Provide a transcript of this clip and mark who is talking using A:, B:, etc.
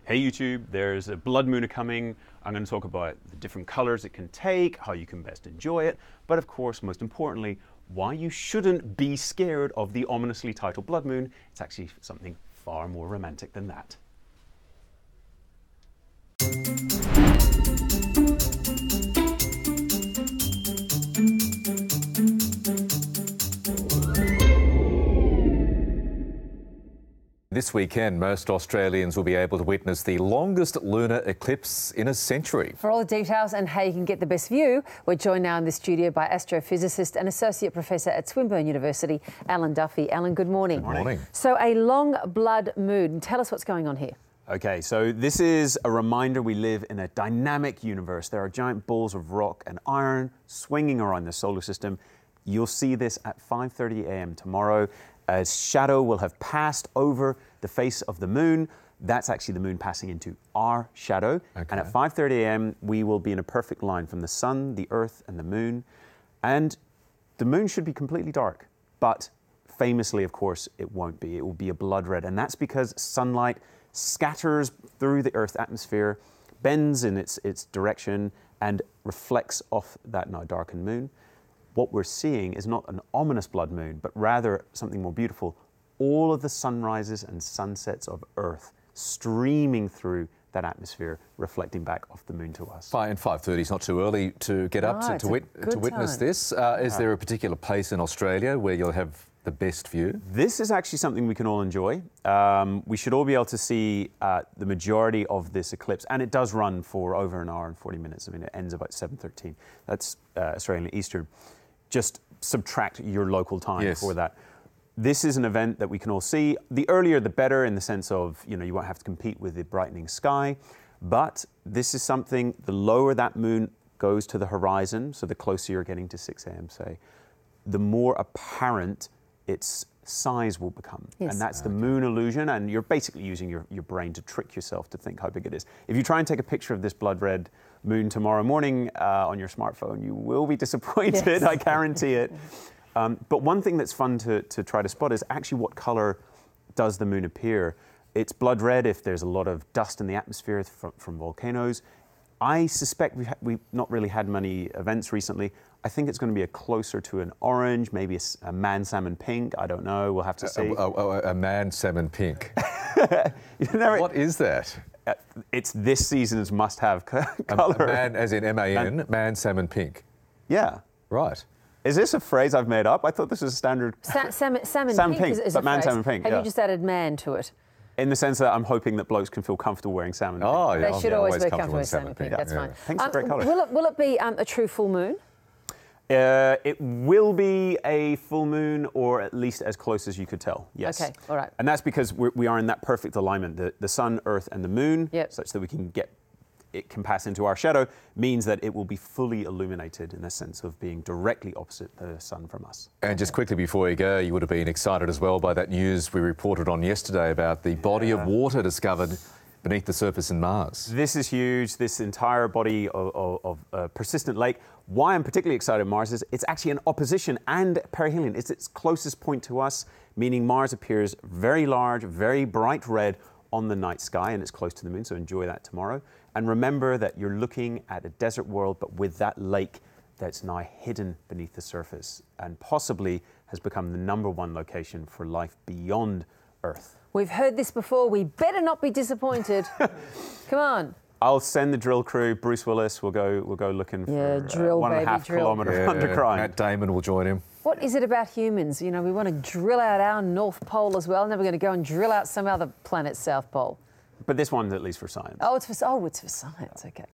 A: Hey YouTube, there's a blood moon coming. I'm going to talk about the different colors it can take, how you can best enjoy it, but of course, most importantly, why you shouldn't be scared of the ominously titled blood moon. It's actually something far more romantic than that.
B: This weekend, most Australians will be able to witness the longest lunar eclipse in a century.
C: For all the details and how you can get the best view, we're joined now in the studio by astrophysicist and associate professor at Swinburne University, Alan Duffy. Alan, good morning.
B: Good morning.
C: So a long blood moon. Tell us what's going on here.
A: Okay, so this is a reminder we live in a dynamic universe. There are giant balls of rock and iron swinging around the solar system. You'll see this at 5:30 a.m. tomorrow. A shadow will have passed over the face of the moon. That's actually the moon passing into our shadow.
B: Okay.
A: And at 5:30 a.m., we will be in a perfect line from the sun, the earth, and the moon. And the moon should be completely dark. But famously, of course, it won't be. It will be a blood red. And that's because sunlight scatters through the Earth's atmosphere, bends in its direction, and reflects off that now darkened moon. What we're seeing is not an ominous blood moon, but rather something more beautiful. All of the sunrises and sunsets of Earth streaming through that atmosphere, reflecting back off the moon to us.
B: And 5:30 is not too early to get up to witness
C: time.
B: this. Is there a particular place in Australia where you'll have the best view?
A: This is actually something we can all enjoy. We should all be able to see the majority of this eclipse, and it does run for over an hour and 40 minutes. I mean, it ends about 7:13. That's Australian Eastern. Just subtract your local time for that. This is an event that we can all see. The earlier the better, in the sense of, you won't have to compete with the brightening sky. But this is something, the lower that moon goes to the horizon, so the closer you're getting to 6 a.m., say, the more apparent its size will become.
C: Yes.
A: And that's the moon illusion, and you're basically using your brain to trick yourself to think how big it is. If you try and take a picture of this blood red moon tomorrow morning on your smartphone, you will be disappointed, yes. I guarantee it. But one thing that's fun to try to spot is actually what color does the moon appear. It's blood red if there's a lot of dust in the atmosphere from volcanoes. I suspect we've not really had many events recently. I think it's going to be closer to an orange, maybe a man salmon pink. I don't know. We'll have to see.
B: A man salmon pink. What is that?
A: It's this season's must-have color.
B: A man, as in M-A-N, man salmon pink.
A: Yeah.
B: Right.
A: Is this a phrase I've made up? I thought this was a standard.
C: Salmon
A: pink
C: is
A: but
C: a
A: man
C: phrase.
A: salmon pink.
C: Have you just added man to it?
A: In the sense that I'm hoping that blokes can feel comfortable wearing salmon pink.
B: Oh, yeah.
C: They should always be comfortable
B: with
C: with salmon pink. That's fine.
A: Pink's a great colour.
C: Will it be a true full moon?
A: It will be a full moon, or at least as close as you could tell, yes.
C: Okay, all right.
A: And that's because we are in that perfect alignment. The sun, earth, and the moon, such that it can pass into our shadow, means that it will be fully illuminated in the sense of being directly opposite the sun from us.
B: And just quickly before you go, you would have been excited as well by that news we reported on yesterday about the body of water discovered beneath the surface in Mars.
A: This is huge, this entire body of persistent lake. Why I'm particularly excited Mars is it's actually an opposition and perihelion. It's its closest point to us, meaning Mars appears very large, very bright red on the night sky, and it's close to the moon, so enjoy that tomorrow. And remember that you're looking at a desert world, but with that lake that's now hidden beneath the surface and possibly has become the #1 location for life beyond Earth.
C: We've heard this before. We better not be disappointed. Come on.
A: I'll send the drill crew. Bruce Willis will go looking for
C: drill,
A: 1.5 kilometre underground.
B: Matt Damon will join him.
C: What is it about humans? We want to drill out our North Pole as well. Now we're going to go and drill out some other planet's South Pole.
A: But this one's at least for science.
C: Oh, it's for science. Okay.